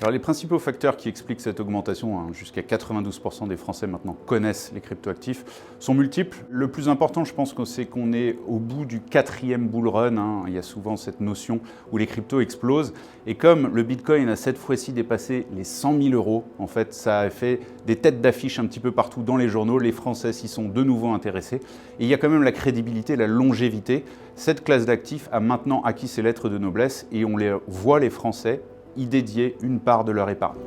Alors les principaux facteurs qui expliquent cette augmentation, jusqu'à 92% des Français maintenant connaissent les cryptoactifs, sont multiples. Le plus important, je pense, c'est qu'on est au bout du 4e bull run. Il y a souvent cette notion où les cryptos explosent. Et comme le Bitcoin a cette fois-ci dépassé les 100 000 €, en fait, ça a fait des têtes d'affiche un petit peu partout dans les journaux. Les Français s'y sont de nouveau intéressés. Et il y a quand même la crédibilité, la longévité. Cette classe d'actifs a maintenant acquis ses lettres de noblesse et on les voit, les Français, y dédier une part de leur épargne.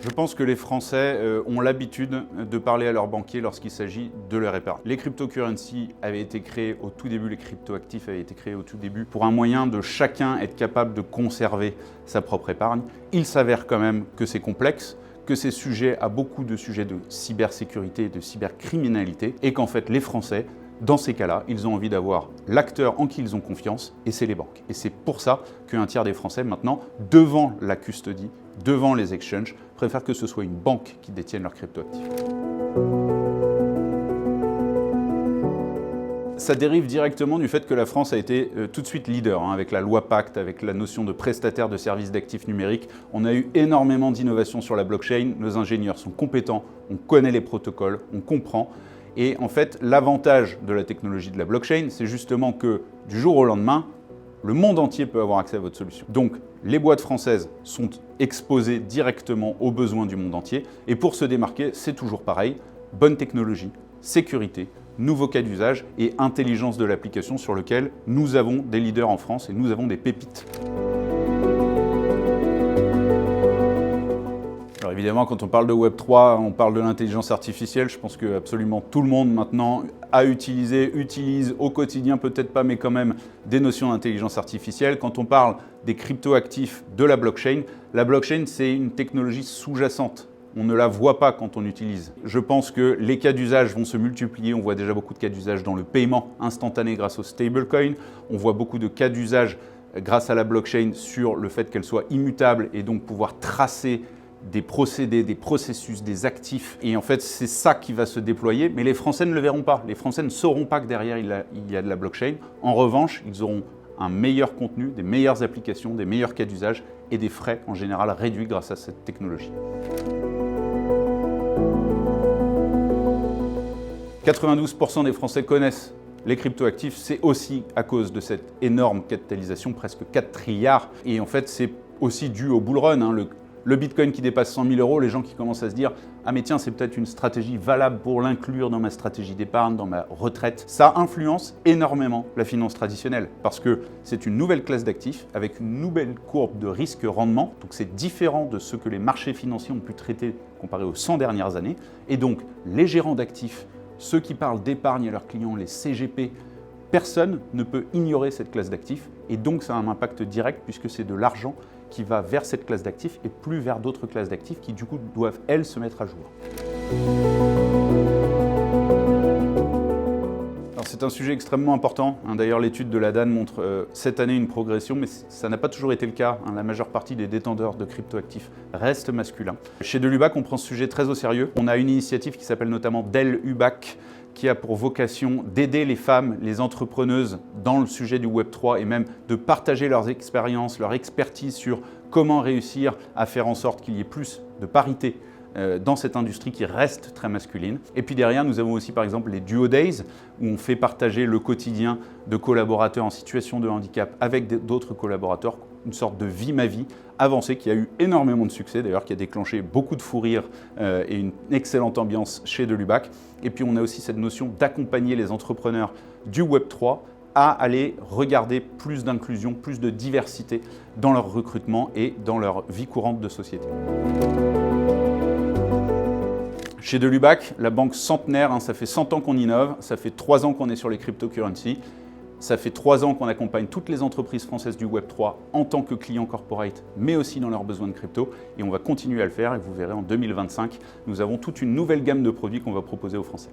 Je pense que les Français ont l'habitude de parler à leurs banquiers lorsqu'il s'agit de leur épargne. Les cryptocurrencies avaient été créées au tout début, les cryptoactifs avaient été créés au tout début pour un moyen de chacun être capable de conserver sa propre épargne. Il s'avère quand même que c'est complexe, que c'est sujet à beaucoup de sujets de cybersécurité et de cybercriminalité et qu'en fait les Français, dans ces cas-là, ils ont envie d'avoir l'acteur en qui ils ont confiance, et c'est les banques. Et c'est pour ça qu'un tiers des Français, maintenant, devant la custody, devant les exchanges, préfèrent que ce soit une banque qui détienne leurs cryptoactifs. Ça dérive directement du fait que la France a été tout de suite leader, avec la loi Pacte, avec la notion de prestataire de services d'actifs numériques. On a eu énormément d'innovations sur la blockchain, nos ingénieurs sont compétents, on connaît les protocoles, on comprend. Et en fait, l'avantage de la technologie de la blockchain, c'est justement que du jour au lendemain, le monde entier peut avoir accès à votre solution. Donc, les boîtes françaises sont exposées directement aux besoins du monde entier. Et pour se démarquer, c'est toujours pareil, bonne technologie, sécurité, nouveaux cas d'usage et intelligence de l'application sur lequel nous avons des leaders en France et nous avons des pépites. Alors évidemment, quand on parle de Web3, on parle de l'intelligence artificielle. Je pense que absolument tout le monde maintenant utilise au quotidien, peut-être pas, mais quand même, des notions d'intelligence artificielle. Quand on parle des cryptoactifs de la blockchain, c'est une technologie sous-jacente. On ne la voit pas quand on l'utilise. Je pense que les cas d'usage vont se multiplier. On voit déjà beaucoup de cas d'usage dans le paiement instantané grâce au stablecoin. On voit beaucoup de cas d'usage grâce à la blockchain sur le fait qu'elle soit immutable et donc pouvoir tracer des procédés, des processus, des actifs. Et en fait, c'est ça qui va se déployer. Mais les Français ne le verront pas. Les Français ne sauront pas que derrière, il y a de la blockchain. En revanche, ils auront un meilleur contenu, des meilleures applications, des meilleurs cas d'usage et des frais en général réduits grâce à cette technologie. 92% des Français connaissent les cryptoactifs. C'est aussi à cause de cette énorme capitalisation, presque 4 trilliards. Et en fait, c'est aussi dû au bull run. Le Bitcoin qui dépasse 100 000 €, les gens qui commencent à se dire « Ah mais tiens, c'est peut-être une stratégie valable pour l'inclure dans ma stratégie d'épargne, dans ma retraite ». Ça influence énormément la finance traditionnelle parce que c'est une nouvelle classe d'actifs avec une nouvelle courbe de risque-rendement. Donc c'est différent de ce que les marchés financiers ont pu traiter comparé aux 100 dernières années. Et donc les gérants d'actifs, ceux qui parlent d'épargne à leurs clients, les CGP, personne ne peut ignorer cette classe d'actifs et donc ça a un impact direct puisque c'est de l'argent qui va vers cette classe d'actifs et plus vers d'autres classes d'actifs qui du coup doivent, elles, se mettre à jour. Alors c'est un sujet extrêmement important. D'ailleurs, l'étude de la DAN montre cette année une progression, mais ça n'a pas toujours été le cas. La majeure partie des détenteurs de cryptoactifs restent masculins. Chez Delubac, on prend ce sujet très au sérieux. On a une initiative qui s'appelle notamment Delubac, qui a pour vocation d'aider les femmes, les entrepreneuses dans le sujet du Web3 et même de partager leurs expériences, leur expertise sur comment réussir à faire en sorte qu'il y ait plus de parité dans cette industrie qui reste très masculine. Et puis derrière, nous avons aussi par exemple les Duo Days, où on fait partager le quotidien de collaborateurs en situation de handicap avec d'autres collaborateurs, une sorte de vie ma vie avancée qui a eu énormément de succès, d'ailleurs qui a déclenché beaucoup de fou rire et une excellente ambiance chez Delubac. Et puis on a aussi cette notion d'accompagner les entrepreneurs du Web3 à aller regarder plus d'inclusion, plus de diversité dans leur recrutement et dans leur vie courante de société. Chez Delubac, la banque centenaire, ça fait 100 ans qu'on innove, ça fait 3 ans qu'on est sur les cryptocurrencies, ça fait 3 ans qu'on accompagne toutes les entreprises françaises du Web3 en tant que clients corporate, mais aussi dans leurs besoins de crypto. Et on va continuer à le faire et vous verrez en 2025, nous avons toute une nouvelle gamme de produits qu'on va proposer aux Français.